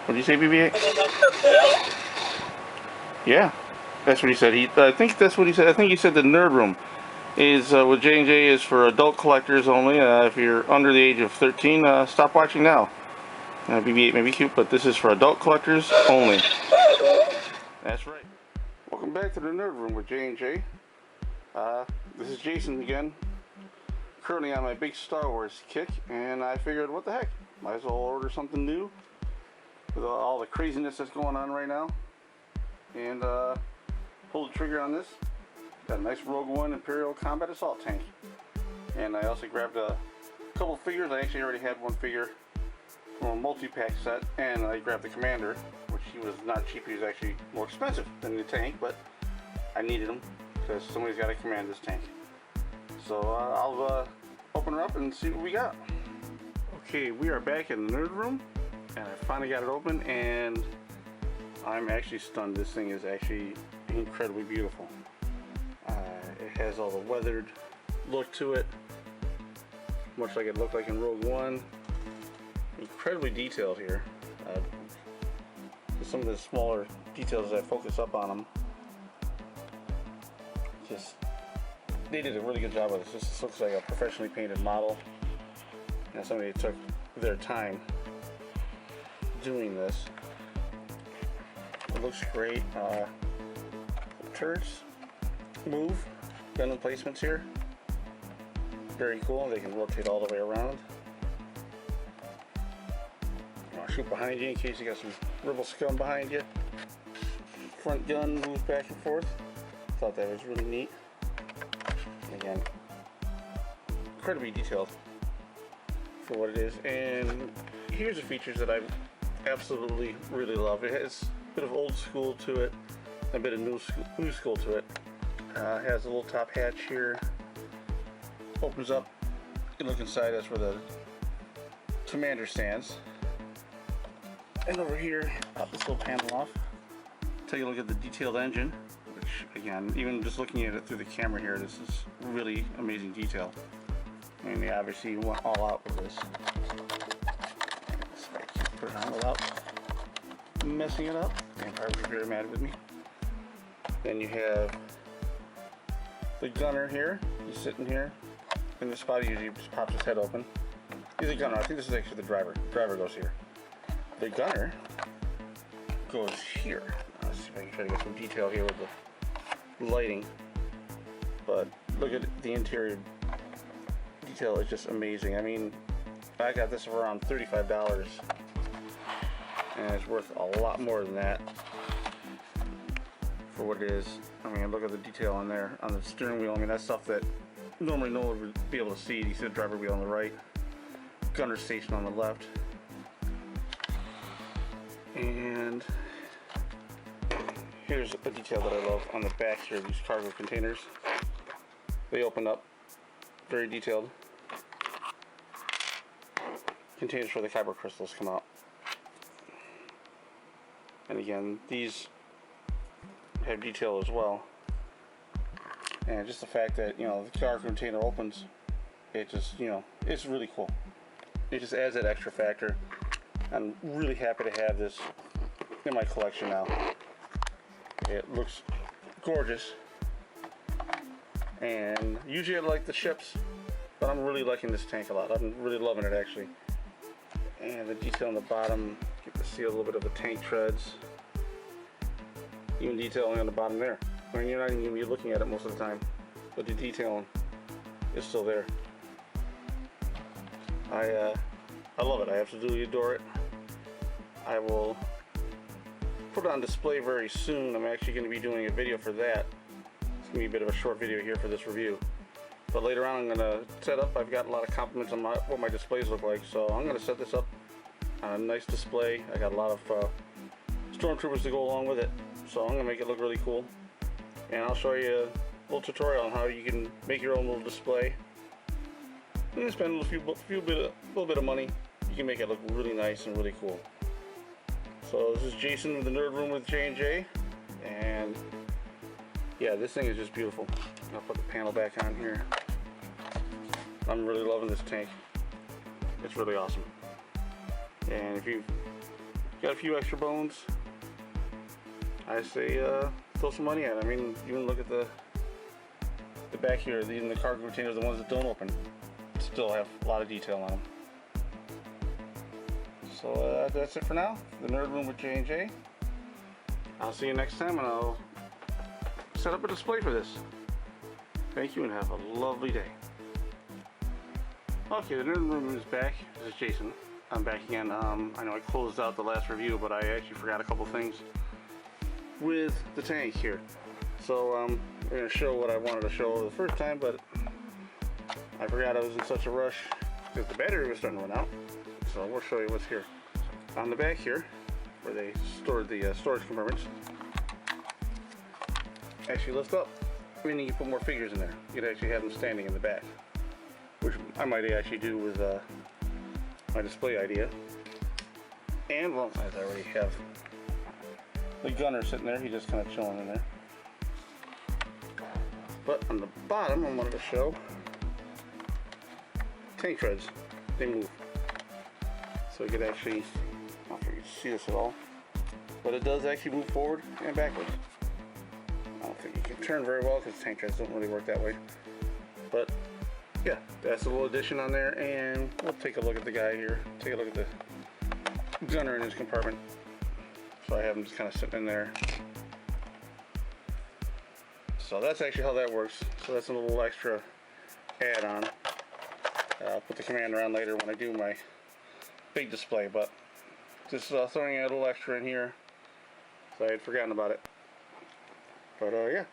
What did you say, BB-8? Yeah, that's what he said. I think that's what he said. I think he said the nerd room is with J&J is for adult collectors only. If you're under the age of 13, stop watching now. BB-8 may be cute, but this is for adult collectors only. That's right. Welcome back to the nerd room with J&J. This is Jason again. Currently on my big Star Wars kick, and I figured, what the heck? Might as well order something new with all the craziness that's going on right now. And pulled the trigger on this. Got a nice Rogue One Imperial Combat Assault Tank. And I also grabbed a couple figures. I actually already had one figure from a multi-pack set, and I grabbed the Commander, which he was not cheap. He was actually more expensive than the tank, but I needed him because somebody's got to command this tank. So I'll open her up and see what we got. Okay, we are back in the nerd room, and I finally got it open, and I'm actually stunned. This thing is actually incredibly beautiful. It has all the weathered look to it, much like it looked like in Rogue One. Incredibly detailed here. Some of the smaller details as I focus up on them, they did a really good job with this. This looks like a professionally painted model. And somebody took their time doing this. It looks great. Turrets move. Gun emplacements here. Very cool. They can rotate all the way around. I'll shoot behind you in case you got some rebel scum behind you. Front gun moves back and forth. Thought that was really neat. Again, incredibly detailed for what it is. And here's the features that I absolutely really love. It has a bit of old school to it, a bit of new school to it. It has a little top hatch here. Opens up. You can look inside. That's where the Commander stands. And over here, pop this little panel off. Take a look at the detailed engine, which again, even just looking at it through the camera here, this is really amazing detail. I mean, they obviously went all out with this. So I can put it on without messing it up. And probably very mad with me. Then you have the gunner here. He's sitting here. In the spot, he usually just pops his head open. He's a gunner. I think this is actually the driver. The driver goes here. The gunner goes here. Let's see if I can try to get some detail here with the lighting. But look at the interior detail, is just amazing. I mean, I got this for around $35, and it's worth a lot more than that for what it is. I mean, look at the detail on there on the steering wheel. I mean, that's stuff that normally no one would be able to see. You see the driver wheel on the right, gunner station on the left. And here's a detail that I love on the back here, these cargo containers. They open up, very detailed. Containers for the kyber crystals come out. And again, these have detail as well. And just the fact that, you know, the cargo container opens, it just, you know, it's really cool. It just adds that extra factor. I'm really happy to have this in my collection now. It looks gorgeous, and usually I like the ships, but I'm really liking this tank a lot. I'm really loving it actually. And the detail on the bottom, you can see a little bit of the tank treads, even detailing on the bottom there. I mean, you're not even going to be looking at it most of the time, but the detailing is still there. I love it. I absolutely adore it. I will put it on display very soon. I'm actually going to be doing a video for that. It's going to be a bit of a short video here for this review. But later on I'm going to set up. I've got a lot of compliments on what my displays look like. So I'm going to set this up on a nice display. I got a lot of stormtroopers to go along with it. So I'm going to make it look really cool. And I'll show you a little tutorial on how you can make your own little display. You can spend a little bit of money. You can make it look really nice and really cool. So this is Jason with the Nerd Room with J&J, and yeah, this thing is just beautiful. I'll put the panel back on here. I'm really loving this tank. It's really awesome. And if you got a few extra bones. I say throw some money at it. I mean, even look at the back here. Even the cargo containers, the ones that don't open, still have a lot of detail on them. So that's it for now. The Nerd Room with J&J. I'll see you next time, and I'll set up a display for this. Thank you, and have a lovely day. Okay, the Nerd Room is back. This is Jason. I'm back again. I know I closed out the last review, but I actually forgot a couple things with the tank here. So I'm going to show what I wanted to show the first time, but I forgot I was in such a rush because the battery was starting to run out. So we'll show you what's here. On the back here, where they stored the storage compartments, actually lift up, meaning you put more figures in there. You'd actually have them standing in the back, which I might actually do with my display idea. And, well, as I already have the gunner sitting there, he's just kind of chilling in there. But on the bottom, I wanted to show tank treads. They move. So you could actually, I don't know if you can see this at all, but it does actually move forward and backwards. I don't think you can turn very well because tank treads don't really work that way. But yeah, that's a little addition on there, and we'll take a look at the guy here. Take a look at the gunner in his compartment. So I have him just kind of sitting in there. So that's actually how that works. So that's a little extra add-on. I'll put the commander on later when I do my big display, but just throwing a little extra in here. So I had forgotten about it. But yeah,